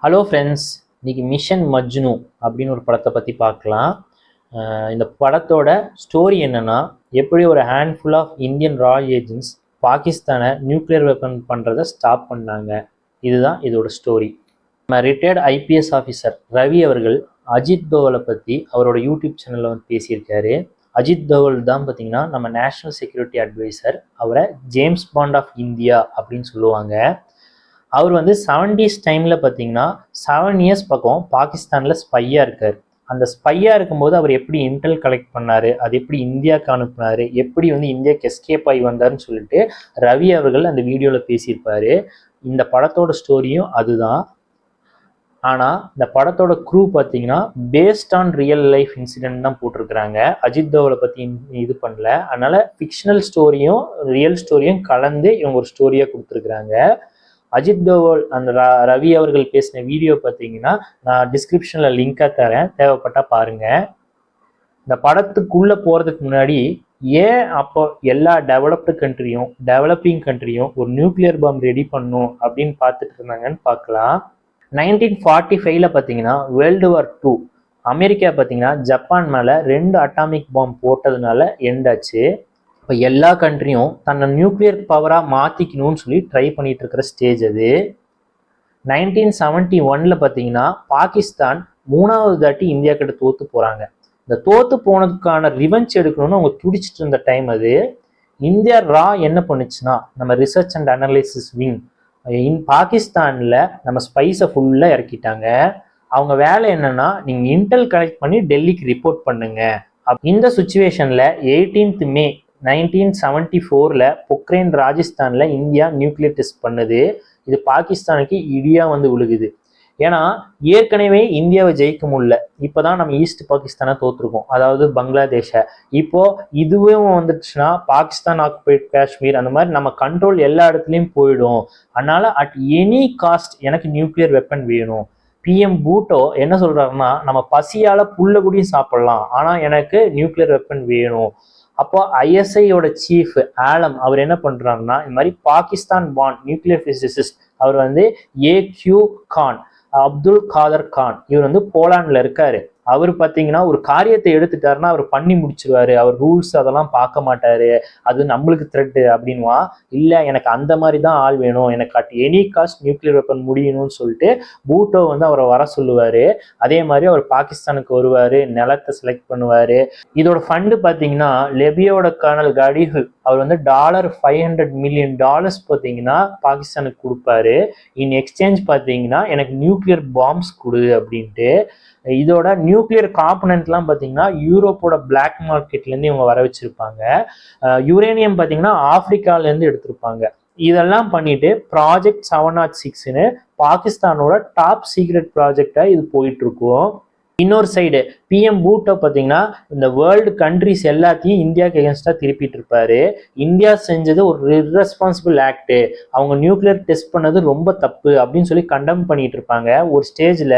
Hello friends, இன்னைக்கு mission Majnu அப்படின்னு ஒரு படத்தை பற்றி பார்க்கலாம். இந்த படத்தோட ஸ்டோரி என்னன்னா, எப்படி ஒரு ஹேண்ட்ஃபுல் ஆஃப் இந்தியன் ரா ஏஜென்ட்ஸ் பாகிஸ்தானை நியூக்ளியர் வெப்பன் பண்ணுறதை ஸ்டாப் பண்ணாங்க. இதுதான் இதோட ஸ்டோரி. நம்ம ரிட்டையர்டு ஐபிஎஸ் ஆஃபீஸர் ரவி அவர்கள் அஜித் தோவலை பற்றி அவரோட யூடியூப் சேனலில் வந்து பேசியிருக்காரு. அஜித் தோவல் தான் பார்த்தீங்கன்னா நம்ம நேஷ்னல் செக்யூரிட்டி அட்வைசர். அவரை ஜேம்ஸ் பாண்ட் ஆஃப் இந்தியா அப்படின்னு சொல்லுவாங்க. அவர் வந்து 70s டைமில் பார்த்தீங்கன்னா 7 இயர்ஸ் பக்கம் பாகிஸ்தானில் ஸ்பையாக இருக்கார். அந்த ஸ்பையாக இருக்கும்போது அவர் எப்படி இன்டெல் கலெக்ட் பண்ணார், அது எப்படி இந்தியாவுக்கு அனுப்புனார், எப்படி வந்து இந்தியாவுக்கு எஸ்கேப் ஆகி வந்தார்னு சொல்லிட்டு ரவி அவர்கள் அந்த வீடியோவில் பேசியிருப்பார். இந்த படத்தோட ஸ்டோரியும் அதுதான். ஆனால் இந்த படத்தோட க்ரூ பார்த்தீங்கன்னா based on real life incident தான் போட்டிருக்கிறாங்க. அஜித் தோவலை பற்றி இது பண்ணல. அதனால் ஃபிக்ஷனல் ஸ்டோரியும் ரியல் ஸ்டோரியும் கலந்து இவங்க ஒரு ஸ்டோரியாக கொடுத்துருக்குறாங்க. அஜித் தோவல் அந்த ரவி அவர்கள் பேசின வீடியோ பார்த்தீங்கன்னா நான் டிஸ்கிரிப்ஷனில் லிங்காக தரேன், தேவைப்பட்டால் பாருங்கள். இந்த படத்துக்குள்ளே போகிறதுக்கு முன்னாடி ஏன் அப்போ எல்லா டெவலப்பிங் கண்ட்ரியும் ஒரு நியூக்ளியர் பாம் ரெடி பண்ணும் அப்படின்னு பார்த்துட்டு இருந்தாங்கன்னு பார்க்கலாம். 1945 பார்த்தீங்கன்னா வேர்ல்டு வார் 2 அமெரிக்கா பார்த்தீங்கன்னா ஜப்பான் மேலே 2 அட்டாமிக் பாம் போட்டதுனால எண்டாச்சு. இப்போ எல்லா கண்ட்ரியும் தன்னை நியூக்ளியர் பவராக மாற்றிக்கணும்னு சொல்லி ட்ரை பண்ணிட்டு இருக்கிற ஸ்டேஜ் அது. 1971 பார்த்தீங்கன்னா பாகிஸ்தான் 3வது தாட்டி இந்தியா கிட்ட தோற்று போகிறாங்க. இந்த தோற்று போனதுக்கான ரிவெஞ்ச் எடுக்கணும்னு அவங்க துடிச்சிட்டு இருந்த டைம் அது. இந்தியா ரா என்ன பண்ணுச்சுன்னா, நம்ம ரிசர்ச் அண்ட் அனலைசிஸ் விங் பாகிஸ்தானில் நம்ம ஸ்பைஸை ஃபுல்லாக இறக்கிட்டாங்க. அவங்க வேலை என்னன்னா, நீங்கள் இன்டெல் கலெக்ட் பண்ணி டெல்லிக்கு ரிப்போர்ட் பண்ணுங்க. இந்த சுச்சுவேஷனில் 18 மே 1974 பொக்ரேன் ராஜஸ்தானில் இந்தியா நியூக்ளியர் டெஸ்ட் பண்ணுது. இது பாகிஸ்தானுக்கு இடியா வந்து விழுகுது. ஏன்னா ஏற்கனவே இந்தியாவை ஜெயிக்க முடியல. இப்போதான் நம்ம ஈஸ்ட் பாகிஸ்தானை தோற்றுருக்கோம், அதாவது பங்களாதேஷை. இப்போ இதுவும் வந்துடுச்சுன்னா பாகிஸ்தான் ஆக்குபைட் காஷ்மீர் அந்த மாதிரி நம்ம கண்ட்ரோல் எல்லா இடத்துலையும் போயிடும். அதனால அட் எனி காஸ்ட் எனக்கு நியூக்ளியர் வெப்பன் வேணும். பிஎம் பூட்டோ என்ன சொல்றாருன்னா, நம்ம பசியால புல்ல கூடயும் சாப்பிடலாம், ஆனா எனக்கு நியூக்ளியர் வெப்பன் வேணும். அப்போ ஐஎஸ்ஐயோட சீஃப் ஆலம் அவர் என்ன பண்றாருன்னா, இந்த மாதிரி பாகிஸ்தான் பாண்ட் நியூக்ளியர் பிசிசிஸ்ட் அவர் வந்து ஏக்யூ கான், அப்துல் காதர் கான், இவர் வந்து போலாண்டில் இருக்காரு. அவர் பார்த்தீங்கன்னா ஒரு காரியத்தை எடுத்துட்டாருன்னா அவர் பண்ணி முடிச்சிருவாரு. அவர் ரூல்ஸ் அதெல்லாம் பார்க்க மாட்டாரு, அது நம்மளுக்கு த்ரெட்டு அப்படின்வா. இல்லை, எனக்கு அந்த மாதிரி தான் ஆள் வேணும், எனக்கு at any cost nuclear weapon முடியணும்னு சொல்லிட்டு பூட்டோ வந்து அவரை வர சொல்லுவார். அதே மாதிரி அவர் பாகிஸ்தானுக்கு வருவார், நிலத்தை செலக்ட் பண்ணுவார். இதோட ஃபண்டு பார்த்தீங்கன்னா லெபியோட கர்னல் கடிஹு அவர் வந்து $500 மில்லியன் பார்த்தீங்கன்னா பாகிஸ்தானுக்கு கொடுப்பாரு. இன் எக்ஸ்சேஞ்ச் பார்த்தீங்கன்னா எனக்கு நியூக்ளியர் பாம்ஸ் கொடு அப்படின்ட்டு. இதோட நியூக்ளியர் காம்பனன்ட்லாம் பார்த்தீங்கன்னா யூரோப்போட பிளாக் மார்க்கெட்லேருந்து இவங்க வர வச்சிருப்பாங்க. யுரேனியம் பார்த்தீங்கன்னா ஆப்பிரிக்காலேருந்து எடுத்திருப்பாங்க. இதெல்லாம் பண்ணிட்டு ப்ராஜெக்ட் 706ன்னு பாகிஸ்தானோட டாப் சீக்ரெட் ப்ராஜெக்டாக இது போயிட்டு இருக்கும். இன்னொரு சைடு பிஎம் பூட்டோ பார்த்தீங்கன்னா இந்த வேர்ல்டு கண்ட்ரிஸ் எல்லாத்தையும் இந்தியாவுக்கு எகென்ஸ்டாக திருப்பிட்டு இருப்பாரு. இந்தியா செஞ்சது ஒரு இர்ரெஸ்பான்சிபிள் ஆக்டு, அவங்க நியூக்ளியர் டெஸ்ட் பண்ணது ரொம்ப தப்பு அப்படின்னு சொல்லி கண்டம் பண்ணிட்டு இருப்பாங்க. ஒரு ஸ்டேஜில்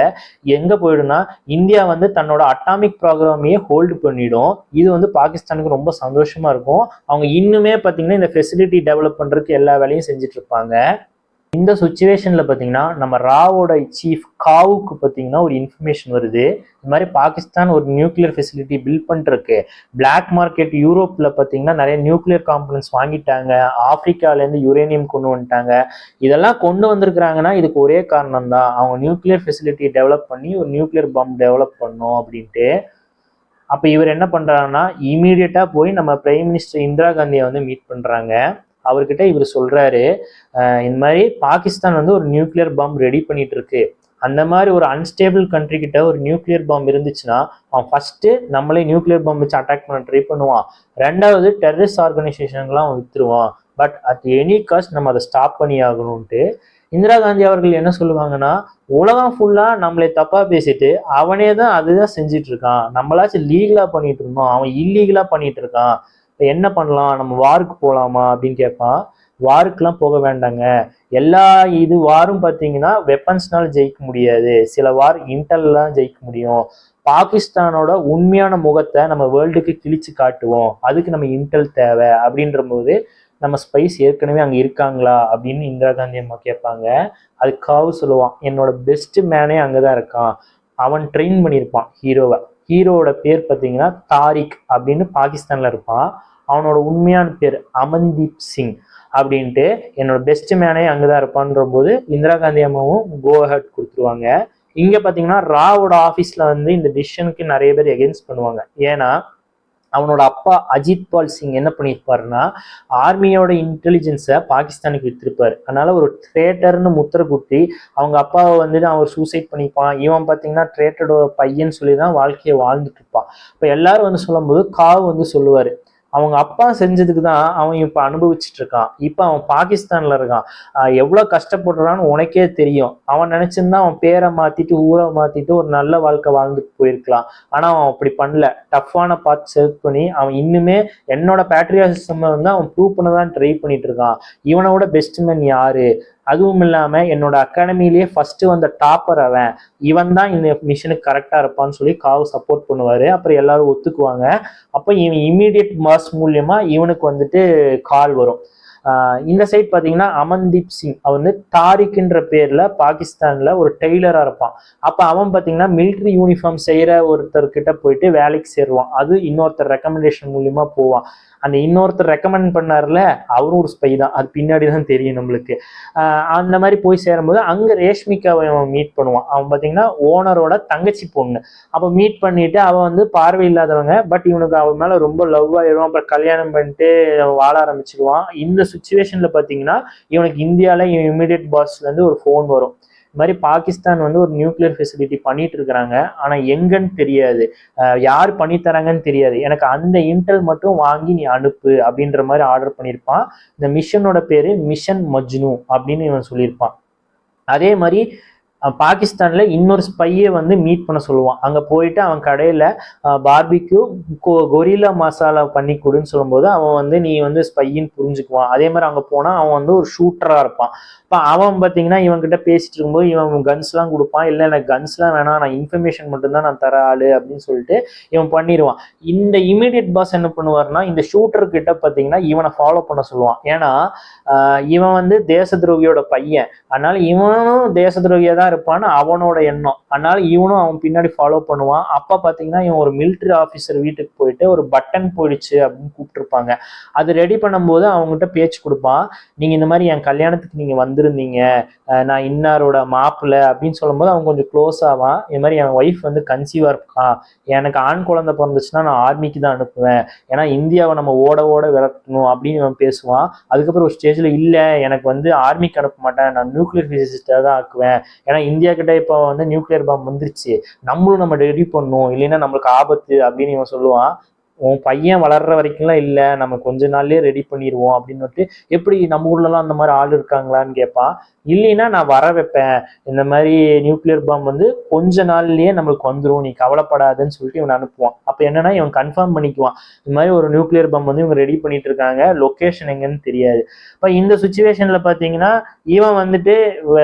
எங்கே போயிடும்னா, இந்தியா வந்து தன்னோட அட்டாமிக் ப்ரோக்ராமையே ஹோல்டு பண்ணிடும். இது வந்து பாகிஸ்தானுக்கு ரொம்ப சந்தோஷமா இருக்கும். அவங்க இன்னுமே பார்த்தீங்கன்னா இந்த ஃபெசிலிட்டி டெவலப் பண்ணுறதுக்கு எல்லா வேலையும் செஞ்சுட்டு இருப்பாங்க. இந்த சுச்சுவேஷன்ல பார்த்தீங்கன்னா நம்ம ராவோட சீஃப் காவுக்கு பார்த்தீங்கன்னா ஒரு இன்ஃபர்மேஷன் வருது. இந்த மாதிரி பாகிஸ்தான் ஒரு நியூக்ளியர் ஃபெசிலிட்டி பில்ட் பண்ணிருக்கு. பிளாக் மார்க்கெட் யூரோப்பில் பார்த்தீங்கன்னா நிறைய நியூக்ளியர் காம்பனன்ட்ஸ் வாங்கிட்டாங்க, ஆப்பிரிக்காலேருந்து யுரேனியம் கொண்டு வந்துட்டாங்க. இதெல்லாம் கொண்டு வந்திருக்கிறாங்கன்னா இதுக்கு ஒரே காரணம் தான், அவங்க நியூக்ளியர் ஃபெசிலிட்டி டெவலப் பண்ணி ஒரு நியூக்ளியர் பாம் டெவலப் பண்ணோம் அப்படின்ட்டு. அப்போ இவர் என்ன பண்ணுறாருன்னா, இமீடியட்டாக போய் நம்ம பிரைம் மினிஸ்டர் இந்திரா காந்தியை வந்து மீட் பண்ணுறாங்க. அவர்கிட்ட இவர் சொல்றாரு, இந்த மாதிரி பாகிஸ்தான் வந்து ஒரு நியூக்ளியர் பாம் ரெடி பண்ணிட்டு இருக்கு. அந்த மாதிரி ஒரு அன்ஸ்டேபிள் கண்ட்ரி கிட்ட ஒரு நியூக்ளியர் பாம் இருந்துச்சுன்னா அவன் ஃபர்ஸ்ட் நம்மளே நியூக்ளியர் பாம் வச்சு அட்டாக் பண்ண ட்ரை பண்ணுவான். ரெண்டாவது டெரரிஸ்ட் ஆர்கனைசேஷன்லாம் அவன் வித்துருவான். பட் அட் எனி காஸ்ட் நம்ம அதை ஸ்டாப் பண்ணி ஆகணும்ட்டு இந்திரா காந்தி அவர்கள் என்ன சொல்லுவாங்கன்னா, உலகம் ஃபுல்லா நம்மளை தப்பா பேசிட்டு அவனே தான் அதுதான் செஞ்சிட்டு இருக்கான், நம்மளாச்சும் லீகலா பண்ணிட்டு இருந்தோம், அவன் இல்லீகலா பண்ணிட்டு இருக்கான், என்ன பண்ணலாம், நம்ம வாருக்கு போகலாமா அப்படின்னு கேட்பான். வாருக்கெல்லாம் போக வேண்டாங்க, எல்லா வாரும் பார்த்தீங்கன்னா வெப்பன்ஸ்னால ஜெயிக்க முடியாது, சில வார் இன்டெல்லாம் ஜெயிக்க முடியும். பாகிஸ்தானோட உண்மையான முகத்தை நம்ம வேர்ல்டுக்கு கிழிச்சு காட்டுவோம், அதுக்கு நம்ம இன்டெல் தேவை அப்படின்ற போது நம்ம ஸ்பைஸ் ஏற்கனவே அங்கே இருக்காங்களா அப்படின்னு இந்திரா காந்தி அம்மா கேட்பாங்க. அது காவு சொல்லுவான், என்னோட பெஸ்ட் மேனே அங்கே தான் இருக்கான், அவன் ட்ரெயின் பண்ணியிருப்பான் ஹீரோவை. ஹீரோவோட பேர் பார்த்தீங்கன்னா தாரிக் அப்படின்னு பாகிஸ்தானில் இருப்பான். அவனோட உண்மையான பேர் அமன்தீப் சிங் அப்படின்ட்டு. என்னோட பெஸ்ட் மேனே அங்கே தான் இருப்பான்ற போது இந்திரா காந்தி அம்மாவும் கோ ஹெட் கொடுத்துருவாங்க. இங்கே பார்த்தீங்கன்னா ராவோட ஆஃபீஸில் வந்து இந்த டிசிஷனுக்கு நிறைய பேர் எகென்ஸ்ட் பண்ணுவாங்க. ஏன்னா அவனோட அப்பா அஜித் பால் சிங் என்ன பண்ணியிருப்பாருன்னா ஆர்மியோட இன்டெலிஜென்ஸை பாகிஸ்தானுக்கு வித்திருப்பாரு. அதனால ஒரு ட்ரேட்டர்னு முத்திர குத்தி அவங்க அப்பாவை வந்துட்டு அவர் சூசைட் பண்ணிப்பான். இவன் பார்த்தீங்கன்னா ட்ரேட்டரோட பையன் சொல்லி தான் வாழ்க்கையை வாழ்ந்துட்டு இருப்பான். இப்போ எல்லாரும் வந்து சொல்லும்போது காவு வந்து சொல்லுவார், அவங்க அப்பா செஞ்சதுக்கு தான் அவன் இப்போ அனுபவிச்சுட்டு இருக்கான், இப்போ அவன் பாகிஸ்தான்ல இருக்கான், எவ்வளோ கஷ்டப்படுறான்னு உனக்கே தெரியும். அவன் நினைச்சிருந்தா அவன் பேரை மாத்திட்டு ஊரை மாத்திட்டு ஒரு நல்ல வாழ்க்கை வாழ்ந்துட்டு போயிருக்கலாம். ஆனா அவன் அப்படி பண்ணல. டஃப்பான பார்த்து செலக்ட் பண்ணி அவன் இன்னுமே என்னோட பேட்ரியாட்டிசம் வந்து அவன் ப்ரூவ் பண்ண தான் ட்ரை பண்ணிட்டு இருக்கான். இவனோட பெஸ்ட் மேன் யாரு, அதுவும் இல்லாம என்னோட அகாடமிலேயே ஃபர்ஸ்ட் வந்த டாப்பர் அவன், இவன் தான் இந்த மிஷனுக்கு கரெக்டா இருப்பான்னு சொல்லி காவு சப்போர்ட் பண்ணுவாரு. அப்புறம் எல்லாரும் ஒத்துக்குவாங்க. அப்போ இவன் இமீடியட் பாஸ் மூலியமா இவனுக்கு வந்துட்டு கால் வரும். இந்த சைட் பார்த்தீங்கன்னா அமன்தீப் சிங் அவன் வந்து தாரிக்ன்ற பேர்ல பாகிஸ்தான்ல ஒரு டெய்லரா இருப்பான். அப்போ அவன் பார்த்தீங்கன்னா மிலிட்ரி யூனிஃபார்ம் செய்யற ஒருத்தர்கிட்ட போயிட்டு வேலைக்கு சேருவான். அது இன்னொருத்தர் ரெக்கமெண்டேஷன் மூலியமா போவான். அந்த இன்னொருத்தர் ரெக்கமெண்ட் பண்ணார்ல அவரும் ஒரு ஸ்பை தான், அது பின்னாடி தான் தெரியும் நம்மளுக்கு. அந்த மாதிரி போய் சேரும்போது அங்கே ரேஷ்மிகாவை அவன் மீட் பண்ணுவான். அவன் பார்த்தீங்கன்னா ஓனரோட தங்கச்சி பொண்ணு. அப்போ மீட் பண்ணிட்டு அவன் வந்து பார்வை இல்லாதவங்க, பட் இவனுக்கு அவன் மேலே ரொம்ப லவ் ஆயிடுவான். அப்புறம் கல்யாணம் பண்ணிட்டு வாழ ஆரம்பிச்சிடுவான். இந்த சுச்சுவேஷன்ல பார்த்தீங்கன்னா இவனுக்கு இந்தியாவில் இவன் இமீடியட் பாஸ்லேருந்து ஒரு ஃபோன் வரும். இது மாதிரி பாகிஸ்தான் வந்து ஒரு நியூக்ளியர் ஃபெசிலிட்டி பண்ணிட்டு இருக்கிறாங்க, ஆனால் எங்கன்னு தெரியாது, யார் பண்ணி தராங்கன்னு தெரியாது, எனக்கு அந்த இன்டெல் மட்டும் வாங்கி நீ அனுப்பு அப்படின்ற மாதிரி ஆர்டர் பண்ணியிருப்பான். இந்த மிஷனோட பேரு மிஷன் மஜ்னு அப்படின்னு இவன் சொல்லியிருப்பான். அதே மாதிரி பாகிஸ்தான்ல இன்னொரு ஸ்பையை வந்து மீட் பண்ண சொல்லுவான். அங்க போயிட்டு அவன் கடையில பார்பிக்யூ கொரில்லா மசாலா பண்ணி கொடுன்னு சொல்லும்போது அவன் வந்து நீ வந்து ஸ்பையின்னு புரிஞ்சுக்குவான். அதே மாதிரி அங்க போனா அவன் வந்து ஒரு ஷூட்டரா இருப்பான். இப்போ அவன் பார்த்தீங்கன்னா இவன் கிட்ட பேசிட்டு இருக்கும்போது இவன் கன்ஸ்லாம் கொடுப்பான். இல்லை எனக்கு கன்ஸ்லாம் வேணாம், நான் இன்ஃபர்மேஷன் மட்டும்தான் நான் தர ஆளு அப்படின்னு சொல்லிட்டு இவன் பண்ணிடுவான். இந்த இமீடியட் பாஸ் என்ன பண்ணுவார்னா இந்த ஷூட்டர் கிட்ட பார்த்தீங்கன்னா இவனை ஃபாலோ பண்ண சொல்லுவான். ஏன்னா இவன் வந்து தேச துரோகியோட பையன், அதனால இவனும் தேச துரோகியா தான் இருப்பான்னு அவனோட எண்ணம். அதனால இவனும் அவன் பின்னாடி ஃபாலோ பண்ணுவான். அப்ப பாத்தீங்கன்னா இவன் ஒரு மிலிட்ரி ஆஃபீஸர் வீட்டுக்கு போயிட்டு ஒரு பட்டன் போயிடுச்சு அப்படின்னு கூப்பிட்டுருப்பாங்க. அது ரெடி பண்ணும்போது அவங்ககிட்ட பேச்சு கொடுப்பான். நீங்க இந்த மாதிரி என் கல்யாணத்துக்கு நீங்க வந்திருந்தீங்க, நான் இன்னாரோட மாப்பிள்ள அப்படின்னு சொல்லும்போது அவன் கொஞ்சம் க்ளோஸ் ஆவான். இது மாதிரி என் ஒய்ஃப் வந்து கன்சீவா இருக்கா, எனக்கு ஆண் குழந்தை பிறந்துச்சுன்னா நான் ஆர்மிக்கு தான் அனுப்புவேன், ஏன்னா இந்தியாவை நம்ம ஓட ஓட விரட்டணும் அப்படின்னு அவன் பேசுவான். அதுக்கப்புறம் ஒரு ஸ்டேஜ்ல இல்ல எனக்கு வந்து ஆர்மிக்கு அனுப்ப மாட்டேன், நான் நியூக்ளியர் பிசிசிஸ்டா தான் ஆக்குவேன், ஏன்னா இந்தியா கிட்ட இப்போ வந்து நியூக்ளியர் பாம்பு வந்துருச்சு, நம்மளும் நம்ம ரெடி பண்ணும், இல்லைன்னா நம்மளுக்கு ஆபத்து அப்படின்னு இவன் சொல்லுவான். உன் பையன் வளர்ற வரைக்கும்லாம் இல்லை, நம்ம கொஞ்ச நாள்லயே ரெடி பண்ணிடுவோம் அப்படின்னு. எப்படி நம்ம ஊர்லலாம் அந்த மாதிரி ஆள் இருக்காங்களான்னு கேட்பான். இல்லைன்னா நான் வர வைப்பேன், இந்த மாதிரி நியூக்ளியர் பாம்பு வந்து கொஞ்ச நாள்லயே நம்மளுக்கு வந்துடும், நீ கவலைப்படாதுன்னு சொல்லிட்டு இவன் அனுப்புவான். அப்போ என்னன்னா இவன் கன்ஃபார்ம் பண்ணிக்குவான் இந்த மாதிரி ஒரு நியூக்ளியர் பாம்பு வந்து இவங்க ரெடி பண்ணிட்டு இருக்காங்க, லொக்கேஷன் எங்கன்னு தெரியாது. இப்போ இந்த சுச்சுவேஷன்ல பாத்தீங்கன்னா இவன் வந்துட்டு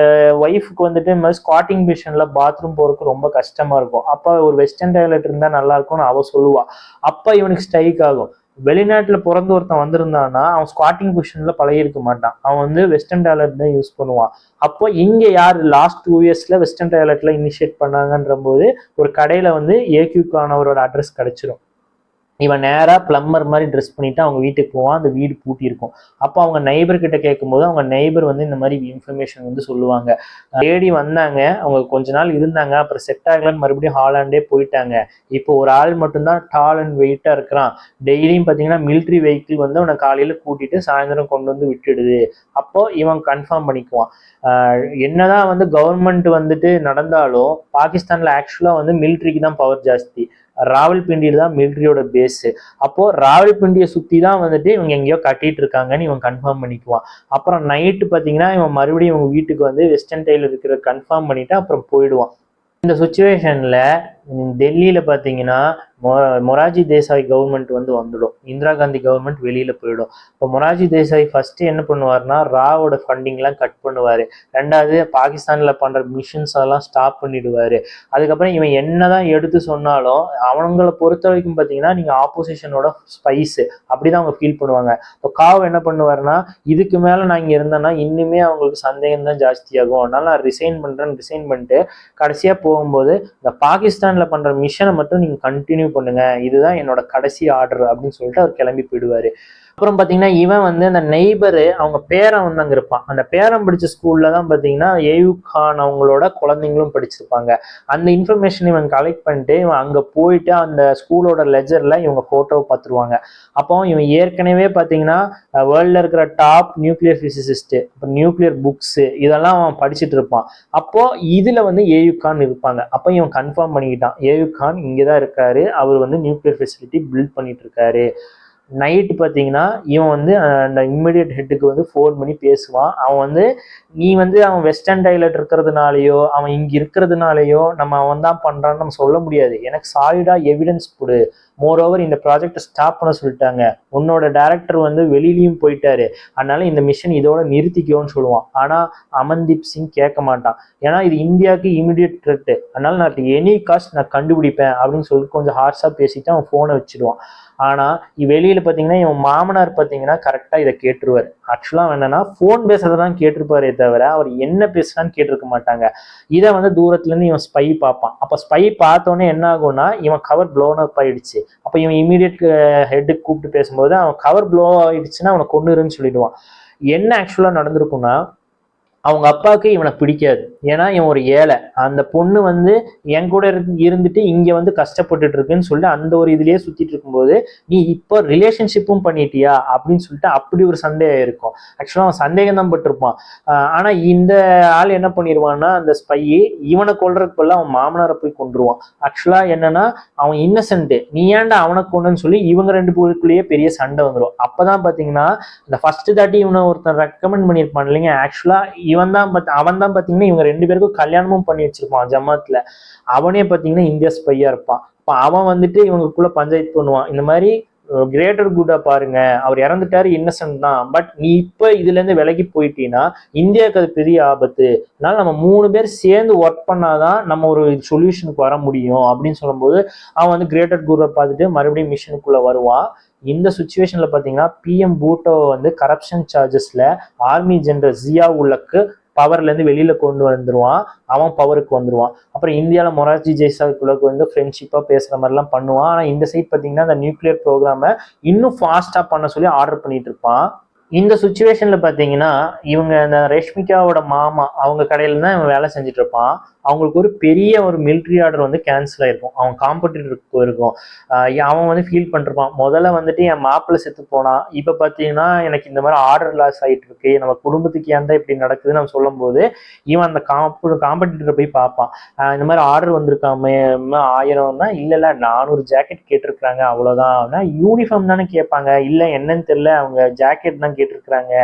ஒய்ஃபுக்கு வந்துட்டு இந்த மாதிரி ஸ்குவாட்டிங் பொசிஷன்ல பாத்ரூம் போறதுக்கு ரொம்ப கஷ்டமா இருக்கும். அப்போ ஒரு வெஸ்டர்ன் டாய்லெட் இருந்தா நல்லா இருக்கும்னு அவ சொல்லுவா. அப்ப இவனுக்கு ஸ்ட்ரைக் ஆகும். வெளிநாட்டுல பிறந்து ஒருத்தன் வந்திருந்தான்னா அவன் ஸ்குவாட்டிங் பொசிஷன்ல பழகிருக்க மாட்டான், அவன் வந்து வெஸ்டர்ன் டாய்லெட் தான் யூஸ் பண்ணுவான். அப்போ இங்க யார் லாஸ்ட் 2 இயர்ஸ்ல வெஸ்டர்ன் டாய்லெட்ல இனிஷியேட் பண்ணாங்கன்ற போது ஒரு கடையில வந்து ஏக்யூக்கானவரோட அட்ரஸ் கிடைச்சிரும். இவன் நேரா பிளம்பர் மாதிரி ட்ரெஸ் பண்ணிட்டு அவங்க வீட்டுக்கு போவான். அந்த வீடு பூட்டி இருக்கும். அப்போ அவங்க நெய்பர் கிட்ட கேட்கும்போது அவங்க நெய்பர் வந்து இந்த மாதிரி இன்ஃபர்மேஷன் வந்து சொல்லுவாங்க. தேடி வந்தாங்க, அவங்க கொஞ்ச நாள் இருந்தாங்க, அப்புறம் செட் ஆகலன்னு மறுபடியும் ஹாலாண்டே போயிட்டாங்க. இப்போ ஒரு ஆள் மட்டும்தான் டால் அண்ட் வெயிட்டா இருக்கிறான். டெய்லியும் பார்த்தீங்கன்னா மிலிட்ரி வெஹிக்கிள் வந்து அவனை காலையில கூட்டிட்டு சாயந்தரம் கொண்டு வந்து விட்டுடுது. அப்போ இவன் கன்ஃபார்ம் பண்ணிக்குவான். என்னதான் வந்து கவர்மெண்ட் வந்துட்டு நடந்தாலும் பாகிஸ்தான்ல ஆக்சுவலா வந்து மிலிட்ரிக்கு தான் பவர் ஜாஸ்தி. ராவல்பிண்டியில தான் மிலிட்ரியோட பேஸ். அப்போ ராவல்பிண்டியை சுத்தி தான் வந்துட்டு இவங்க எங்கேயோ கட்டிட்டு இருக்காங்கன்னு இவன் கன்ஃபார்ம் பண்ணிக்குவான். அப்புறம் நைட்டு பார்த்தீங்கன்னா இவன் மறுபடியும் இவங்க வீட்டுக்கு வந்து வெஸ்டர்ன் டைல இருக்கிற கன்ஃபார்ம் பண்ணிட்டு அப்புறம் போயிடுவான். இந்த சுச்சுவேஷன்ல டெல்லியில பாத்தீங்கன்னா மொராஜி தேசாய் கவர்மெண்ட் வந்துடும், இந்திரா காந்தி கவர்மெண்ட் வெளியில போயிடும். இப்போ மொராஜி தேசாய் ஃபர்ஸ்ட் என்ன பண்ணுவாருன்னா ராவோட ஃபண்டிங்லாம் கட் பண்ணுவாரு. ரெண்டாவது பாகிஸ்தான்ல பண்ற மிஷன்ஸ் அதெல்லாம் ஸ்டாப் பண்ணிடுவாரு. அதுக்கப்புறம் இவன் என்னதான் எடுத்து சொன்னாலும் அவங்களை பொறுத்த வரைக்கும் பாத்தீங்கன்னா நீங்க ஆப்போசிஷனோட ஸ்பைஸ் அப்படிதான் அவங்க ஃபீல் பண்ணுவாங்க. இப்போ காவ் என்ன பண்ணுவாருன்னா இதுக்கு மேல நான் இங்க இருந்தேன்னா இன்னுமே அவங்களுக்கு சந்தேகம் தான் ஜாஸ்தியாகும், அதனால நான் ரிசைன் பண்ணிட்டு கடைசியா போகும்போது இந்த பாகிஸ்தான்ல பண்ற மிஷனை மட்டும் நீங்க கண்டினியூ பண்ணுங்க, இதுதான் என்னோட கடைசி ஆர்டர் அப்படின்னு சொல்லிட்டு அவர் கிளம்பி போயிடுவாரு. அப்புறம் பாத்தீங்கன்னா இவன் அந்த நெய்பரு அவங்க பேரன் அங்க இருப்பான். அந்த பேரன் படிச்ச ஸ்கூல்ல தான் பாத்தீங்கன்னா ஏயூப் கான் அவங்களோட குழந்தைங்களும் படிச்சிருப்பாங்க. அந்த இன்ஃபர்மேஷன் இவன் கலெக்ட் பண்ணிட்டு இவன் அங்க போயிட்டு அந்த ஸ்கூலோட லெஜர்ல இவங்க போட்டோவை பார்த்துருவாங்க. அப்போ இவன் ஏற்கனவே பாத்தீங்கன்னா வேர்ல்ட்ல இருக்கிற டாப் நியூக்ளியர் பிசிசிஸ்ட், அப்புறம் நியூக்ளியர் புக்ஸ் இதெல்லாம் அவன் படிச்சுட்டு இருப்பான். அப்போ இதுல ஏயூப் கான் இருப்பாங்க. அப்போ இவன் கன்ஃபார்ம் பண்ணிக்கிட்டான் ஏயூப் கான் இங்கதான் இருக்காரு, அவர் நியூக்ளியர் ஃபெசிலிட்டி பில்ட் பண்ணிட்டு இருக்காரு. நைட்டு பார்த்தீங்கன்னா இவன் அந்த இம்மிடியட் ஹெட்டுக்கு ஃபோன் பண்ணி பேசுவான். அவன் நீ அவன் வெஸ்டர்ன் டைலட் இருக்கிறதுனாலயோ அவன் இங்க இருக்கிறதுனாலயோ அவன் தான் பண்றான்னு நம்ம சொல்ல முடியாது, எனக்கு சாலிடா எவிடன்ஸ் கொடு. மோரோவர் இந்த ப்ராஜெக்டை ஸ்டாப் பண்ண சொல்லிட்டாங்க, உன்னோட டைரக்டர் வெளியிலயும் போயிட்டாரு, அதனால இந்த மிஷன் இதோட நிறுத்திக்கோன்னு சொல்லுவான். ஆனா அமன்தீப் சிங் கேட்க மாட்டான். ஏன்னா இது இந்தியாவுக்கு இமிடியட் த்ரெட், அதனால நான் எனி காஸ்ட் நான் கண்டுபிடிப்பேன் அப்படின்னு சொல்லிட்டு கொஞ்சம் ஹார்ஷா பேசிட்டு அவன் போனை வச்சிடுவான். ஆனா வெளியில பாத்தீங்கன்னா இவன் மாமனார் பாத்தீங்கன்னா கரெக்டா இதை கேட்டுருவாரு. ஆக்சுவலா என்னன்னா போன் பேசுறதுதான் கேட்டிருப்பாரே தவிர அவர் என்ன பேசுறான்னு கேட்டிருக்க மாட்டாங்க. இதை தூரத்துல இருந்து இவன் ஸ்பை பார்ப்பான். அப்ப ஸ்பை பார்த்தோன்னே என்ன ஆகும்னா இவன் கவர் ப்ளோன் அப் ஆயிடுச்சு. அப்ப இவன் இமீடியட் ஹெட்டுக்கு கூப்பிட்டு பேசும்போது அவன் கவர் ப்ளோ ஆயிடுச்சுன்னா அவனை கொண்டுருன்னு சொல்லிடுவான். என்ன ஆக்சுவலா நடந்திருக்கும்னா அவங்க அப்பாவுக்கு இவனை பிடிக்காது, ஏன்னா இவன் ஒரு ஏழை. அந்த பொண்ணு என் கூட இருந்துட்டு இங்க கஷ்டப்பட்டுட்டு இருக்குன்னு சொல்லிட்டு அந்த ஒரு இதுலயே சுத்திட்டு இருக்கும்போது நீ இப்போ ரிலேஷன்ஷிப்பும் பண்ணிட்டியா அப்படின்னு சொல்லிட்டு அப்படி ஒரு சந்தேகம் இருக்கும். ஆக்சுவலா அவன் சந்தேகம் தான் பட்டிருப்பான். ஆனா இந்த ஆள் என்ன பண்ணிடுவான்னா அந்த ஸ்பையை இவனை கொல்றதுக்கு பதிலா அவன் மாமனாரை போய் கொண்டுருவான். ஆக்சுவலா என்னன்னா அவன் இன்னசென்ட், நீ ஏன்டா அவனை கொண்டுன்னு சொல்லி இவங்க ரெண்டு பேருக்குள்ளேயே பெரிய சண்டை வந்துடும். அப்பதான் பாத்தீங்கன்னா இந்த ஃபர்ஸ்ட் தாட்டி இவனை ஒருத்தன் ரெக்கமெண்ட் பண்ணியிருப்பான் இல்லைங்க, ஆக்சுவலா அவன் தான் பாத்தீங்கன்னா இவங்க ரெண்டு பேருக்கும் கல்யாணமும் பண்ணி வச்சிருப்பான் ஜமாத்ல. அவனே பாத்தீங்கன்னா இந்தியா ஸ்பையா இருப்பான். அப்ப அவன் இவங்களுக்குள்ள பஞ்சாயத்து பண்ணுவான், இந்த மாதிரி கிரேட்டர் குட்டா பாருங்க, அவர் இறந்துட்டாரு, இன்னசென்ட் தான், பட் நீ இப்ப இதுல இருந்து விலகி போயிட்டீங்கன்னா இந்தியாவுக்கு அது பெரிய ஆபத்து, அதனால நம்ம 3 பேர் சேர்ந்து ஒர்க் பண்ணாதான் நம்ம ஒரு சொல்யூஷனுக்கு வர முடியும் அப்படின்னு சொல்லும்போது அவன் கிரேட்டர் குட்டா பார்த்துட்டு மறுபடியும் மிஷனுக்குள்ள வருவான். இந்த சுச்சுவேஷன்ல பாத்தீங்கன்னா பிஎம் பூட்டோ கரப்ஷன் சார்ஜஸ்ல ஆர்மி ஜெனரல் ஜியா உல்லக்கு பவர்ல இருந்து வெளியில கொண்டு வந்துருவான், அவன் பவருக்கு வந்துருவான். அப்புறம் இந்தியாவில மொரார்ஜி தேசாய்க்குள்ள ஃப்ரெண்ட்ஷிப்பா பேசுற மாதிரி எல்லாம் பண்ணுவான். ஆனா இந்த சைட் பாத்தீங்கன்னா அந்த நியூக்ளியர் ப்ரோக்ராம இன்னும் ஃபாஸ்டா பண்ண சொல்லி ஆர்டர் பண்ணிட்டு இருப்பான். இந்த சுச்சுவேஷன்ல பாத்தீங்கன்னா இவங்க அந்த ரேஷ்மிகாவோட மாமா அவங்க கடையில தான் இவன் வேலை செஞ்சுட்டு இருப்பான். அவங்களுக்கு ஒரு பெரிய ஒரு மிலிட்ரி ஆர்டர் கேன்சல் ஆயிருக்கும், அவன் காம்படிட்டருக்கு போயிருக்கும். அவன் ஃபீல் பண்ணிருப்பான், முதல்ல என் மாப்பிள்ளை செத்து போனான், இப்ப பாத்தீங்கன்னா எனக்கு இந்த மாதிரி ஆர்டர் லாஸ் ஆயிட்டு இருக்கு, நம்ம குடும்பத்துக்கு ஏன் தான் இப்படி நடக்குதுன்னு நம்ம சொல்லும் போது இவன் அந்த காம்படிட்டரை போய் பார்ப்பான். இந்த மாதிரி ஆர்டர் வந்திருக்காம 1000 இல்ல 400 ஜாக்கெட் கேட்டிருக்காங்க அவ்வளவுதான். யூனிஃபார்ம் தானே கேட்பாங்க, இல்ல என்னன்னு தெரியல அவங்க ஜாக்கெட் தான் கேட்டிருக்கிறாங்க,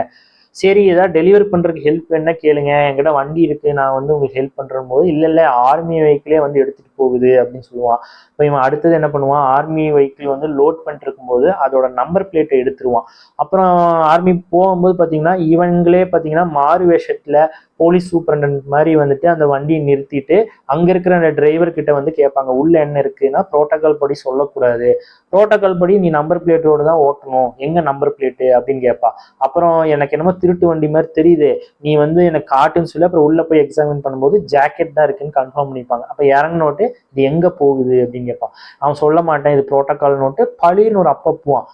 சரி ஏதாவது டெலிவரி பண்றதுக்கு ஹெல்ப் என்ன கேளுங்க, என்கிட்ட வண்டி இருக்கு நான் உங்களுக்கு ஹெல்ப் பண்றேன் போது இல்ல ஆர்மி வெஹிக்கிளே எடுத்துட்டு போகுது அப்படின்னு சொல்லுவான். இப்போ இவன் அடுத்தது என்ன பண்ணுவான், ஆர்மி வெஹிக்கிள் லோட் பண்ணிட்டு இருக்கும்போது அதோட நம்பர் பிளேட்டை எடுத்துருவான். அப்புறம் ஆர்மி போகும்போது பாத்தீங்கன்னா இவங்களே பாத்தீங்கன்னா மாறு வேஷத்துல போலீஸ் சூப்பரண்டன்ட் மாதிரி அந்த வண்டியை நிறுத்திட்டு அங்க இருக்கிற அந்த டிரைவர் கிட்ட கேட்பாங்க உள்ள என்ன இருக்குன்னா புரோட்டோகால் படி சொல்லக்கூடாது, புரோட்டோகால் படி நீ நம்பர் பிளேட்டோட தான் ஓட்டணும், எங்க நம்பர் பிளேட்டு அப்படின்னு கேட்பா. அப்புறம் எனக்கு என்னமோ திருட்டு வண்டி மாதிரி தெரியுது, நீ எனக்கு காட்டுன்னு சொல்லி அப்புறம் உள்ள போய் எக்ஸாமின் பண்ணும்போது ஜாக்கெட் தான் இருக்குன்னு கன்ஃபார்ம் பண்ணிப்பாங்க. அப்ப இறங்கினோட்டு இது எங்க போகுது அப்படின்னு கேட்பான். அவன் சொல்ல மாட்டேன் இது புரோட்டோகால் நோட்டு, பழின்னு ஒரு அப்பப்புவான்,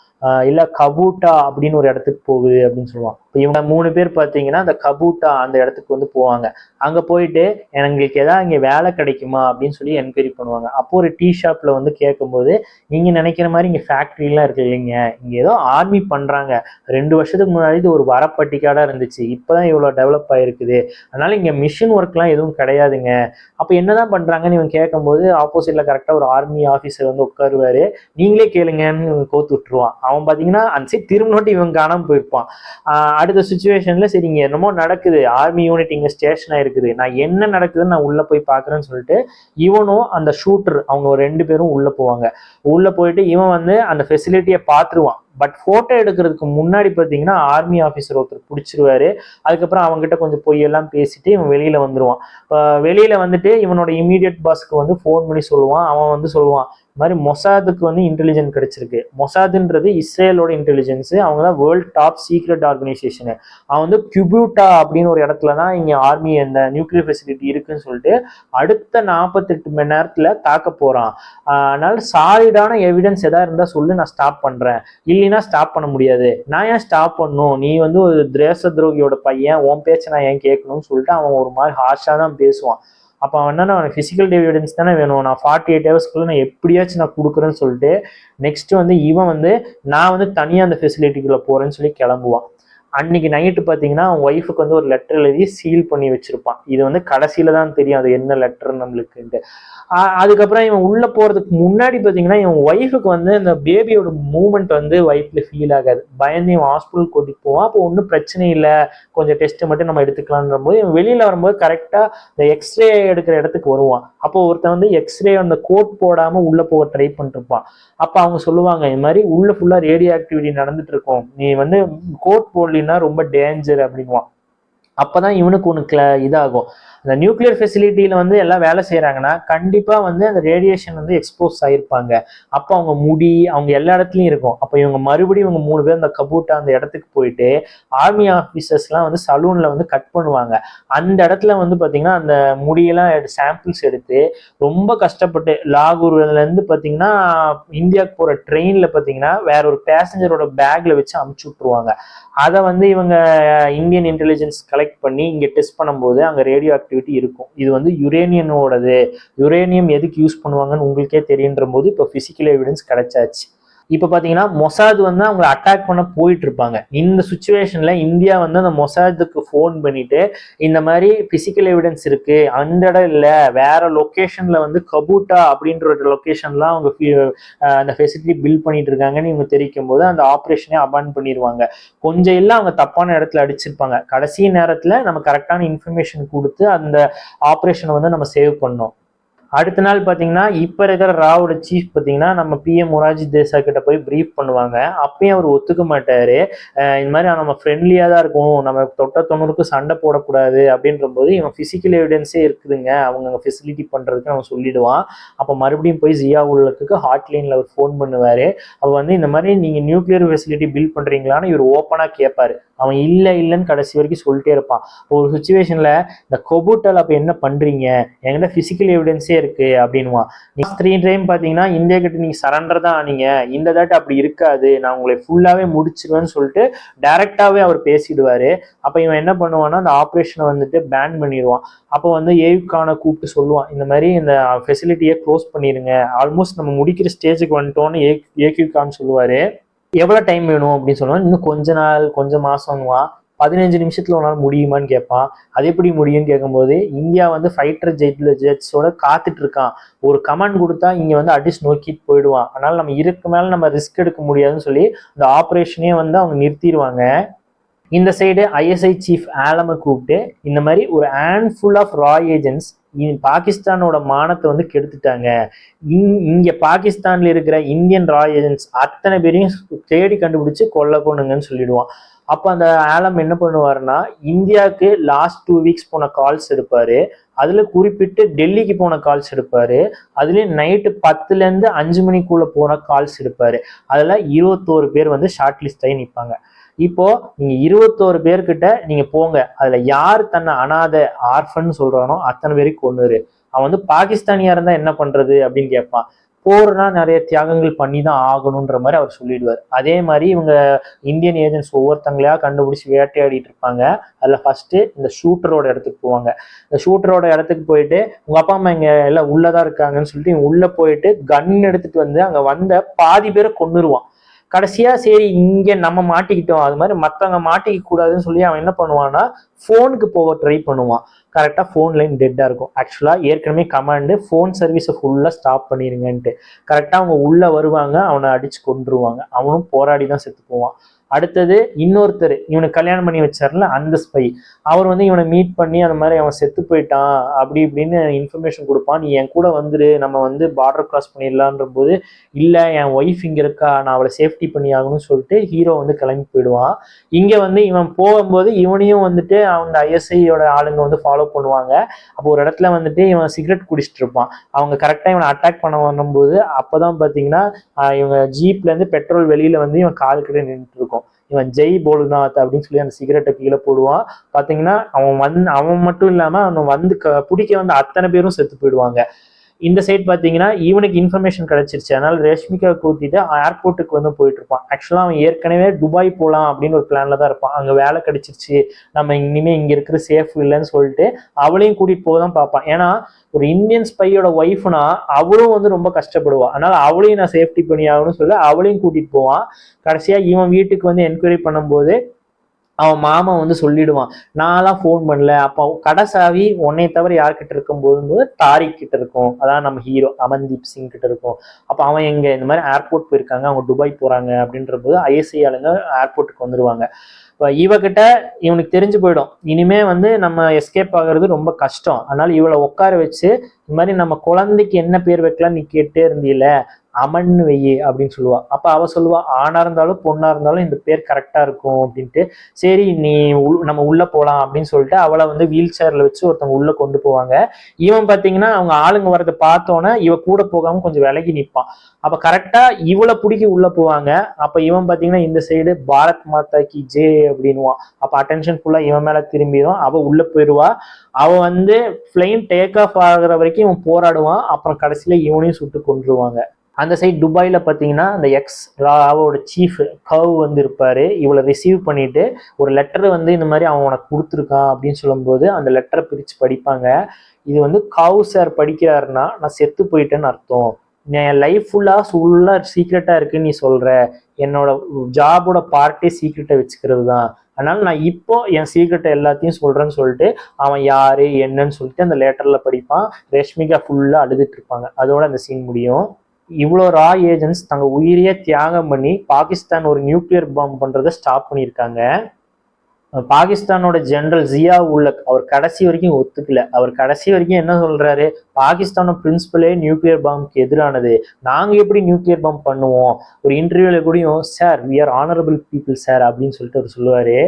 இல்ல கபூட்டா அப்படின்னு ஒரு இடத்துக்கு போகுது அப்படின்னு சொல்லுவான். இப்போ இவங்க 3 பேர் பார்த்தீங்கன்னா அந்த கபூட்டா அந்த இடத்துக்கு போவாங்க. அங்க போயிட்டு எங்களுக்கு ஏதாவது இங்க வேலை கிடைக்குமா அப்படின்னு சொல்லி என்கொயரி பண்ணுவாங்க. அப்போ ஒரு டீ ஷாப்ல கேட்கும்போது நீங்க நினைக்கிற மாதிரி இங்க ஃபேக்டரி எல்லாம் இருக்கு இல்லைங்க, இங்க ஏதோ ஆர்மி பண்றாங்க, 2 வருஷத்துக்கு முன்னாடி இது ஒரு வரப்பட்டிக்காடா இருந்துச்சு, இப்பதான் இவ்வளவு டெவலப் ஆயிருக்குது, அதனால இங்க மிஷின் ஒர்க் எல்லாம் எதுவும் கிடையாதுங்க. அப்ப என்னதான் பண்றாங்கன்னு இவன் கேட்கும்போது ஆப்போசிட்ல கரெக்டா ஒரு ஆர்மி ஆபீசர் உட்காருவாரு, நீங்களே கேளுங்கன்னு கோத்து விட்டுருவான். அவன் பாத்தீங்கன்னா அந்த சைட் திரும்ப நோட்டி இவன் காணாம போயிருப்பான். அடுத்த சுச்சுவேஷன்ல சரி இங்க என்னமோ நடக்குது, ஆர்மி யூனிட் இங்க ஸ்டேஷன் ஆயிருக்குது, நான் என்ன நடக்குதுன்னு நான் உள்ள போய் பாக்குறேன்னு சொல்லிட்டு இவனும் அந்த ஷூட்டர் அவங்க 2 பேரும் உள்ள போவாங்க. உள்ள போயிட்டு இவன் வந்து அந்த ஃபெசிலிட்டியை பார்த்துருவான். பட் போட்டோ எடுக்கிறதுக்கு முன்னாடி பார்த்தீங்கன்னா ஆர்மி ஆஃபீஸர் ஒருத்தர் பிடிச்சிருவாரு. அதுக்கப்புறம் அவங்ககிட்ட கொஞ்சம் பொய்யெல்லாம் பேசிட்டு இவன் வெளியில வந்துருவான். வெளியில வந்துட்டு இவனோட இமீடியட் பாஸ்க்கு வந்து ஃபோன் பண்ணி சொல்லுவான். அவன் வந்து சொல்லுவான், இந்த மாதிரி மொசாதுக்கு வந்து இன்டெலிஜென்ஸ் கிடைச்சிருக்கு. மொசாதுன்றது இஸ்ரேலோட இன்டெலிஜென்ஸ், அவங்க தான் வேர்ல்ட் டாப் சீக்ரெட் ஆர்கனைசேஷனு. அவன் வந்து கியூபூட்டா அப்படின்னு ஒரு இடத்துல தான் இங்கே ஆர்மி அந்த நியூக்ளியர் ஃபெசிலிட்டி இருக்குன்னு சொல்லிட்டு அடுத்த 48 மணி நேரத்தில் தாக்க போறான். அதனால சாலிடான எவிடன்ஸ் எதாவது இருந்தால் சொல்லு, நான் ஸ்டாப் பண்றேன், இல்லைன்னா ஸ்டாப் பண்ண முடியாது. நான் ஏன் ஸ்டாப் பண்ணும், நீ வந்து ஒரு தேச துரோகியோட பையன், உன் பேச்சை நான் ஏன் கேட்கணும்னு சொல்லிட்டு அவன் ஒரு மாதிரி ஹார்ஷாக தான் பேசுவான். அப்போ அவன் என்னன்னா அவனுக்கு ஃபிசிக்கல் எவிடன்ஸ் தானே வேணும், நான் 48 ஹவர்ஸ்க்குள்ள நான் எப்படியாச்சும் நான் கொடுக்குறேன்னு சொல்லிட்டு நெக்ஸ்ட் வந்து இவன் வந்து நான் வந்து தனியாக அந்த ஃபெசிலிட்டிக்குள்ளே போறேன்னு சொல்லி கிளம்புவான். அன்னைக்கு நைட்டு பார்த்தீங்கன்னா அவன் ஒய்ஃபுக்கு வந்து ஒரு லெட்டர் எழுதி சீல் பண்ணி வச்சிருப்பான். இது வந்து கடைசியில தான் தெரியும் அது என்ன லெட்டர் நம்மளுக்குன்ட்டு. அதுக்கப்புறம் இவன் உள்ள போறதுக்கு முன்னாடி பார்த்தீங்கன்னா இவன் ஒய்ஃபுக்கு வந்து இந்த பேபியோட மூவ்மெண்ட் வந்து வயிற்றுல ஃபீல் ஆகாது. பயந்து இவன் ஹாஸ்பிட்டல் கூட்டிட்டு போவான். அப்போ ஒன்றும் பிரச்சனை இல்லை, கொஞ்சம் டெஸ்ட் மட்டும் நம்ம எடுத்துக்கலான்ற போது இவன் வெளியில வரும்போது கரெக்டா இந்த எக்ஸ்ரே எடுக்கிற இடத்துக்கு வருவான். அப்போ ஒருத்தன் வந்து எக்ஸ்ரே அந்த கோட் போடாம உள்ள போக ட்ரை பண்ணிட்டு இருப்பான். அப்ப அவங்க சொல்லுவாங்க, இந்த மாதிரி உள்ள ஃபுல்லா ரேடியோ ஆக்டிவிட்டி நடந்துட்டு இருக்கும், நீ வந்து கோட் போடலின்னா ரொம்ப டேஞ்சர் அப்படிங்குவான். அப்பதான் இவனுக்கு ஒன்று இதாகும். அந்த நியூக்ளியர் ஃபெசிலிட்டியில வந்து எல்லாம் வேலை செய்யறாங்கன்னா கண்டிப்பா வந்து அந்த ரேடியேஷன் வந்து எக்ஸ்போஸ் ஆயிருப்பாங்க. அப்போ அவங்க முடி அவங்க எல்லா இடத்துலயும் இருக்கும். அப்போ இவங்க மறுபடியும் இவங்க 3 பேர் அந்த கபூட்டா அந்த இடத்துக்கு போயிட்டு ஆர்மி ஆஃபீஸர்ஸ்லாம் வந்து சலூன்ல வந்து கட் பண்ணுவாங்க. அந்த இடத்துல வந்து பாத்தீங்கன்னா அந்த முடியெல்லாம் சாம்பிள்ஸ் எடுத்து ரொம்ப கஷ்டப்பட்டு லாகூர்ல இருந்து பாத்தீங்கன்னா இந்தியாவுக்கு போற ட்ரெயின்ல பாத்தீங்கன்னா வேற ஒரு பேசஞ்சரோட பேக்ல வச்சு அமுச்சு விட்டுருவாங்க. அதை வந்து இவங்க இந்தியன் இன்டெலிஜென்ஸ் கலெக்ட் பண்ணி இங்க டெஸ்ட் பண்ணும்போது அங்க ரேடியோ ஆக்டிவிட்டி இருக்கும். இது வந்து யுரேனியனோடது. யுரேனியம் எதுக்கு யூஸ் பண்ணுவாங்கன்னு உங்களுக்கே தெரியுன்ற போது இப்போ பிசிக்கல் எவிடன்ஸ் கிடைச்சாச்சு. இப்போ பார்த்தீங்கன்னா மொசாத் வந்து அவங்களை அட்டாக் பண்ண போயிட்டு இருப்பாங்க. இந்த சுச்சுவேஷன்ல இந்தியா வந்து அந்த மொசாதுக்கு ஃபோன் பண்ணிட்டு இந்த மாதிரி பிசிக்கல் எவிடன்ஸ் இருக்கு, அந்த இடம் இல்லை வேற லொக்கேஷன்ல வந்து கபூட்டா அப்படின்ற ஒரு லொக்கேஷன்லாம் அவங்க அந்த ஃபெசிலிட்டி பில்ட் பண்ணிட்டு இருக்காங்கன்னு இவங்க தெரிவிக்கும் போது அந்த ஆப்ரேஷனே அபான் பண்ணிடுவாங்க. கொஞ்சம் இல்லை அவங்க தப்பான இடத்துல அடிச்சிருப்பாங்க. கடைசி நேரத்தில் நம்ம கரெக்டான இன்ஃபர்மேஷன் கொடுத்து அந்த ஆப்ரேஷனை வந்து நம்ம சேவ் பண்ணோம். அடுத்த நாள் பார்த்தீங்கன்னா இப்போ இருக்கிற ராவோட சீஃப் பார்த்தீங்கன்னா நம்ம பிஎம் மொரார்ஜி தேசாய் கிட்ட போய் ப்ரீஃப் பண்ணுவாங்க. அப்பயும் அவர் ஒத்துக்க மாட்டாரு. இந்த மாதிரி நம்ம ஃப்ரெண்ட்லியாக தான் இருக்கும், நம்ம தொட்ட தொண்ணூறுக்கு சண்டை போடக்கூடாது அப்படின்ற போது இவன் ஃபிசிக்கல் எவிடன்ஸே இருக்குதுங்க அவங்க ஃபெசிலிட்டி பண்ணுறதுக்கு அவன் சொல்லிடுவான். அப்போ மறுபடியும் போய் ஜியா உலகத்துக்கு ஹாட்லைனில் அவர் ஃபோன் பண்ணுவார். அவர் வந்து இந்த மாதிரி நீங்கள் நியூக்ளியர் ஃபெசிலிட்டி பில்ட் பண்ணுறீங்களான்னு இவர் ஓப்பனாக கேட்பாரு. அவன் இல்லைன்னு கடைசி வரைக்கும் சொல்லிட்டே இருப்பான். ஒரு சுச்சுவேஷன்ல இந்த கொபூட்டால் அப்போ என்ன பண்றீங்க, என்கிட்ட பிசிக்கல் எவிடன்ஸே இருக்கு அப்படின்வான். 3 டைம் பாத்தீங்கன்னா இந்தியா கிட்ட நீங்க சரண்டர் தான் ஆனீங்க, இந்த தாட்டு அப்படி இருக்காது, நான் உங்களை ஃபுல்லாவே முடிச்சிருவேன்னு சொல்லிட்டு டைரக்டாவே அவர் பேசிடுவாரு. அப்ப இவன் என்ன பண்ணுவான்னா அந்த ஆப்ரேஷனை வந்துட்டு பேன் பண்ணிடுவான். அப்போ வந்து ஏயுக்கான கூப்பிட்டு சொல்லுவான், இந்த மாதிரி இந்த ஃபெசிலிட்டியை க்ளோஸ் பண்ணிடுங்க, ஆல்மோஸ்ட் நம்ம முடிக்கிற ஸ்டேஜுக்கு வந்துட்டோன்னு ஏக்யூகான்னு சொல்லுவாரு. எவ்வளோ டைம் வேணும் அப்படின்னு சொல்லுவான். இன்னும் கொஞ்ச நாள் கொஞ்சம் மாசம்னுவான். 15 நிமிஷத்துல ஒரு நாள் முடியுமான்னு கேட்பான். அது எப்படி முடியும்னு கேட்கும்போது இந்தியா வந்து ஃபைட்டர் ஜெட்ஸோட காத்துட்டு இருக்கான், ஒரு கமாண்ட் கொடுத்தா இங்க வந்து அடிச்சு நோக்கிட்டு போயிடுவான், அதனால நம்ம இருக்கு மேல நம்ம ரிஸ்க் எடுக்க முடியாதுன்னு சொல்லி அந்த ஆப்ரேஷனே வந்து அவங்க நிறுத்திடுவாங்க. இந்த சைடு ஐஎஸ்ஐ சீஃப் ஆலமை கூப்பிட்டு இந்த மாதிரி ஒரு ஹேண்ட்ஃபுல் ஆஃப் ரா ஏஜென்ட்ஸ் பாகிஸ்தானோட மானத்தை வந்து கெடுத்துட்டாங்க, இங்க பாகிஸ்தான்ல இருக்கிற இந்தியன் ரா ஏஜென்ட்ஸ் அத்தனை பேரையும் தேடி கண்டுபிடிச்சு கொண்டுங்கன்னு சொல்லிடுவான். அப்போ அந்த ஆலம் என்ன பண்ணுவாருன்னா இந்தியாவுக்கு லாஸ்ட் 2 வீக்ஸ் போன கால்ஸ் எடுப்பாரு. அதுல குறிப்பிட்டு டெல்லிக்கு போன கால்ஸ் எடுப்பாரு. அதுலயும் நைட்டு 10ல இருந்து 5 மணிக்குள்ள போன கால்ஸ் எடுப்பாரு. அதுல 21 பேர் வந்து ஷார்ட் லிஸ்ட் ஆகி நிற்பாங்க. இப்போ நீங்க 21 பேர்கிட்ட நீங்க போங்க, அதுல யார் தன்னை அனாதை ஆர்ஃபன் சொல்றானோ அத்தனை பேருக்கு கொண்டுரு. அவன் வந்து பாகிஸ்தானியா இருந்தா என்ன பண்றது அப்படின்னு கேட்பான். போர்னா நிறைய தியாகங்கள் பண்ணி தான் ஆகணுன்ற மாதிரி அவர் சொல்லிடுவார். அதே மாதிரி இவங்க இந்தியன் ஏஜென்ட்ஸ் ஒவ்வொருத்தங்களையா கண்டுபிடிச்சி வேட்டையாடிட்டு இருப்பாங்க. அதுல ஃபர்ஸ்ட் இந்த ஷூட்டரோட இடத்துக்கு போவாங்க. இந்த ஷூட்டரோட இடத்துக்கு போயிட்டு உங்க அப்பா அம்மா இங்க எல்லாம் உள்ளதான் இருக்காங்கன்னு சொல்லிட்டு இவங்க உள்ள போயிட்டு கன் எடுத்துட்டு வந்து அங்க வந்த பாதி பேரை கொன்னுருவான். கடைசியா சரி இங்க நம்ம மாட்டிக்கிட்டோம், அது மாதிரி மற்றவங்க மாட்டிக்க கூடாதுன்னு சொல்லி அவன் என்ன பண்ணுவான்னா ஃபோனுக்கு போக ட்ரை பண்ணுவான். கரெக்டா ஃபோன் லைன் டெட்டா இருக்கும். ஆக்சுவலா ஏற்கனவே கமாண்டு ஃபோன் சர்வீஸை ஃபுல்லா ஸ்டாப் பண்ணிருங்கன்ட்டு. கரெக்டா அவங்க உள்ள வருவாங்க, அவனை அடிச்சு கொண்டுருவாங்க. அவனும் போராடி தான் செத்து போவான். அடுத்தது இன்னொருத்தர் இவனுக்கு கல்யாணம் பண்ணி வச்சார்ல அந்த ஸ்பை, அவர் வந்து இவனை மீட் பண்ணி அந்த மாதிரி அவன் செத்து போயிட்டான் அப்படி இப்படின்னு இன்ஃபர்மேஷன் கொடுப்பான். நீ என் கூட வந்துரு, நம்ம வந்து பார்டர் கிராஸ் பண்ணிடலான்ற போது இல்லை என் ஒய்ஃப் இங்கே இருக்கா, நான் அவளை சேஃப்டி பண்ணி ஆகணும்னு சொல்லிட்டு ஹீரோ வந்து கிளம்பி போயிடுவான். இங்கே வந்து இவன் போகும்போது இவனையும் வந்துட்டு அந்த ஐஎஸ்ஐயோட ஆளுங்க வந்து ஃபாலோ பண்ணுவாங்க. அப்போ ஒரு இடத்துல வந்துட்டு இவன் சிகரெட் குடிச்சிட்டு இருப்பான். அவங்க கரெக்டாக இவனை அட்டாக் பண்ண வரும்போது அப்போதான் பார்த்தீங்கன்னா இவங்க ஜீப்லேருந்து பெட்ரோல் வெளியில வந்து இவன் கால் கிட்ட நின்றுட்டு இருக்கும். இவன் ஜெய் போலுநாத் அப்படின்னு சொல்லி அந்த சிகரெட்டை கீழே போடுவான். பார்த்தீங்கன்னா அவன் மட்டும் இல்லாமல் அவன் வந்து பிடிக்க வந்து அத்தனை பேரும் செத்து போயிடுவாங்க. இந்த சைட் பார்த்தீங்கன்னா இவனுக்கு இன்ஃபர்மேஷன் கிடைச்சிருச்சு, அதனால ரஷ்மிகா கூட்டிட்டு ஏர்போர்ட்டுக்கு வந்து போயிட்டு இருப்பான். ஆக்சுவலாக அவன் ஏற்கனவே துபாய் போகலாம் அப்படின்னு ஒரு பிளான்ல தான் இருப்பான். அங்கே வேலை கிடைச்சிருச்சு, நம்ம இனிமேல் இங்கே இருக்கிற சேஃப் இல்லைன்னு சொல்லிட்டு அவளையும் கூட்டிட்டு போக தான் பார்ப்பான். ஏன்னா ஒரு இந்தியன் ஸ்பையோட ஒய்ஃப்னா அவளும் வந்து ரொம்ப கஷ்டப்படுவான், அதனால அவளையும் நான் சேஃப்டி பண்ணி ஆகணும்னு சொல்லி அவளையும் கூட்டிட்டு போவான். கடைசியா இவன் வீட்டுக்கு வந்து என்கொயரி பண்ணும்போது அவன் மாமா வந்து சொல்லிடுவான், நான்லாம் ஃபோன் பண்ணல, அப்போ கடைசாவி உன்னை தவிர யார்கிட்ட இருக்கும் போது தாரிக் கிட்ட இருக்கும், அதான் நம்ம ஹீரோ அமன்தீப் சிங் கிட்ட இருக்கும். அப்போ அவன் எங்க இந்த மாதிரி ஏர்போர்ட் போயிருக்காங்க, அவங்க துபாய் போறாங்க அப்படின்ற போது ஐஎஸ்ஐ ஆளுங்க ஏர்போர்ட்டுக்கு வந்துடுவாங்க. இப்போ இவகிட்ட இவனுக்கு தெரிஞ்சு போயிடும், இனிமே வந்து நம்ம எஸ்கேப் ஆகுறது ரொம்ப கஷ்டம், அதனால இவளை உட்கார வச்சு இந்த மாதிரி நம்ம குழந்தைக்கு என்ன பேர் வைக்கலாம் நீ கேட்டே இருந்தீல, அமன்னு வெய்யி அப்படின்னு சொல்லுவா. அப்ப அவ சொல்லுவா, ஆணா இருந்தாலும் பொண்ணா இருந்தாலும் இந்த பேர் கரெக்டா இருக்கும் அப்படின்ட்டு. சரி நீ நம்ம உள்ள போலாம் அப்படின்னு சொல்லிட்டு அவளை வந்து வீல் சேர்ல வச்சு ஒருத்தவங்க உள்ள கொண்டு போவாங்க. இவன் பாத்தீங்கன்னா அவங்க ஆளுங்க வரதை பார்த்தோன்னே இவ கூட போகாம கொஞ்சம் விலகி நிற்பான். அப்ப கரெக்டா இவளை பிடிக்கி உள்ள போவாங்க. அப்ப இவன் பாத்தீங்கன்னா இந்த சைடு பாரத் மாதா கி ஜே அப்படின்னுவான். அப்ப அட்டென்ஷன் ஃபுல்லா இவன் மேல திரும்பிடும். அவ உள்ள போயிடுவா. அவ வந்து பிளைன் டேக் ஆஃப் ஆகுற வரைக்கும் இவன் போராடுவான். அப்புறம் கடைசியில இவனையும் சுட்டு கொன்றுவாங்க. அந்த சைட் துபாயில பார்த்தீங்கன்னா அந்த எக்ஸ் ராவோட சீஃப் கவ் வந்து இருப்பாரு. இவளை ரிசீவ் பண்ணிட்டு ஒரு லெட்டர் வந்து இந்த மாதிரி அவன் உனக்கு கொடுத்துருக்கான் அப்படின்னு சொல்லும்போது அந்த லெட்டரை பிரித்து படிப்பாங்க. இது வந்து கவ் சார் படிக்கிறாருன்னா நான் செத்து போயிட்டேன்னு அர்த்தம், என் லைஃப் ஃபுல்லாக சீக்ரெட்டாக இருக்குன்னு நீ சொல்ற, என்னோட ஜாபோட பார்ட்டே சீக்ரெட்டை வச்சுக்கிறது தான், அதனால நான் இப்போ என் சீக்ரெட்டை எல்லாத்தையும் சொல்றேன்னு சொல்லிட்டு அவன் யாரு என்னன்னு சொல்லிட்டு அந்த லெட்டர்ல படிப்பான். ரஷ்மிகா ஃபுல்லா அழுதுட்டு இருப்பாங்க. அதோட அந்த சீன் முடியும். இவ்வளோ ரா ஏஜென்ட்ஸ் தங்க உயிரையே தியாகம் பண்ணி பாகிஸ்தான் ஒரு நியூக்ளியர் பாம்பு பண்றதை ஸ்டாப் பண்ணியிருக்காங்க. பாகிஸ்தானோட ஜெனரல் ஜியா உல்லக் அவர் கடைசி வரைக்கும் ஒத்துக்கல. அவர் கடைசி வரைக்கும் என்ன சொல்றாரு, பாகிஸ்தானோட பிரின்சிபலே நியூக்ளியர் பாம்புக்கு எதிரானது, நாங்க எப்படி நியூக்ளியர் பாம்பு பண்ணுவோம், ஒரு இன்டர்வியூல கூடயும் sir we are honourable people sir அப்படின்னு சொல்லிட்டு அவர் சொல்லுவாரு.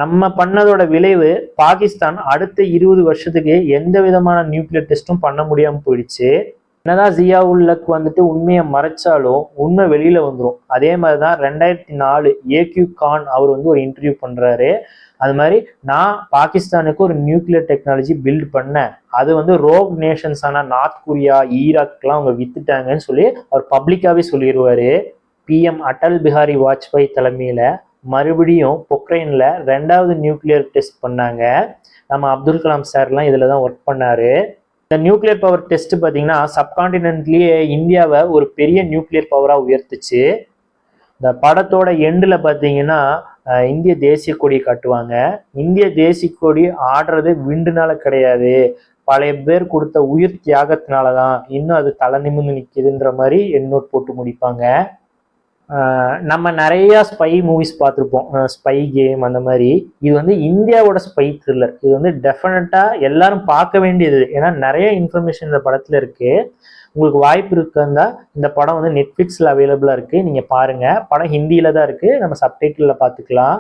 நம்ம பண்ணதோட விளைவு பாகிஸ்தான் அடுத்த 20 வருஷத்துக்கு எந்த விதமான நியூக்ளியர் டெஸ்டும் பண்ண முடியாம போயிடுச்சு. என்னதான் ஜியா உல்லக் வந்துட்டு உண்மையை மறைச்சாலும் உண்மை வெளியில வந்துடும். அதே மாதிரிதான் 2004 ஏக்யூ கான் அவர் வந்து ஒரு இன்டர்வியூ பண்றாரு. அது மாதிரி நான் பாகிஸ்தானுக்கு ஒரு நியூக்ளியர் டெக்னாலஜி பில்ட் பண்ணேன், அது வந்து ரோக் நேஷன்ஸான நார்த் கொரியா ஈராக்லாம் அவங்க வித்துட்டாங்கன்னு சொல்லி அவர் பப்ளிக்காவே சொல்லிடுவாரு. பிஎம் அடல் பிஹாரி வாஜ்பாய் தலைமையில மறுபடியும் பொக்ரைன்ல 2வது நியூக்ளியர் டெஸ்ட் பண்ணாங்க. நம்ம அப்துல் கலாம் சார்லாம் இதுல தான் ஒர்க் பண்ணாரு. இந்த நியூக்ளியர் பவர் டெஸ்ட் பார்த்தீங்கன்னா சப்கான்டினென்ட்லயே இந்தியாவை ஒரு பெரிய நியூக்ளியர் பவராக உயர்த்துச்சு. இந்த படத்தோட எண்டில் பார்த்தீங்கன்னா இந்திய தேசிய கொடி காட்டுவாங்க. இந்திய தேசிய கொடி ஆடுறது விண்டுனால கிடையாது, பழைய பேர் கொடுத்த உயிர் தியாகத்தினால தான் இன்னும் அது தலை நிமிர்ந்து நிற்கிதுன்ற மாதிரி எண்ணோட் போட்டு முடிப்பாங்க. நம்ம நிறைய ஸ்பை மூவிஸ் பார்த்துருப்போம், ஸ்பை கேம் அந்த மாதிரி. இது வந்து இந்தியாவோட ஸ்பை த்ரில்லர். இது வந்து டெஃபினட்டா எல்லாரும் பார்க்க வேண்டியது, ஏன்னா நிறைய இன்ஃபர்மேஷன் இந்த படத்துல இருக்கு. உங்களுக்கு வாய்ப்பு இருக்குன்னா இந்த படம் வந்து நெட்ஃபிளிக்ஸ்ல அவைலபிளா இருக்கு, நீங்க பாருங்க. படம் ஹிந்தியில தான் இருக்கு, நம்ம சப்டைட்டில்ல பார்த்துக்கலாம்.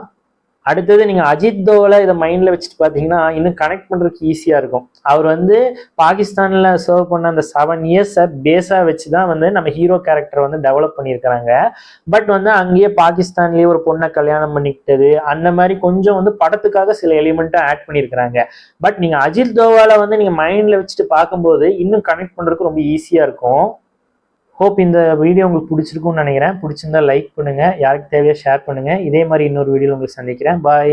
அடுத்தது நீங்க அஜித் தோவலை இதை மைண்ட்ல வச்சுட்டு பாத்தீங்கன்னா இன்னும் கனெக்ட் பண்றதுக்கு ஈஸியா இருக்கும். அவர் வந்து பாகிஸ்தான்ல சர்வ் பண்ண அந்த 7 இயர்ஸை பேஸா வச்சுதான் வந்து நம்ம ஹீரோ கேரக்டர் வந்து டெவலப் பண்ணியிருக்கிறாங்க. பட் வந்து அங்கேயே பாகிஸ்தான்லயே ஒரு பொண்ணை கல்யாணம் பண்ணிக்கிட்டது அந்த மாதிரி கொஞ்சம் வந்து படத்துக்காக சில எலிமெண்ட்டை ஆட் பண்ணியிருக்கிறாங்க. பட் நீங்க அஜித் தோவாலை வந்து நீங்க மைண்ட்ல வச்சுட்டு பார்க்கும்போது இன்னும் கனெக்ட் பண்றதுக்கு ரொம்ப ஈஸியா இருக்கும். ஹோப் இந்த வீடியோ உங்களுக்கு பிடிச்சிருக்கும்னு நினைக்கிறேன். பிடிச்சிருந்தா லைக் பண்ணுங்க, யாருக்கு தேவையா ஷேர் பண்ணுங்க. இதே மாதிரி இன்னொரு வீடியோ உங்களுக்கு சந்திக்கிறேன். பாய்.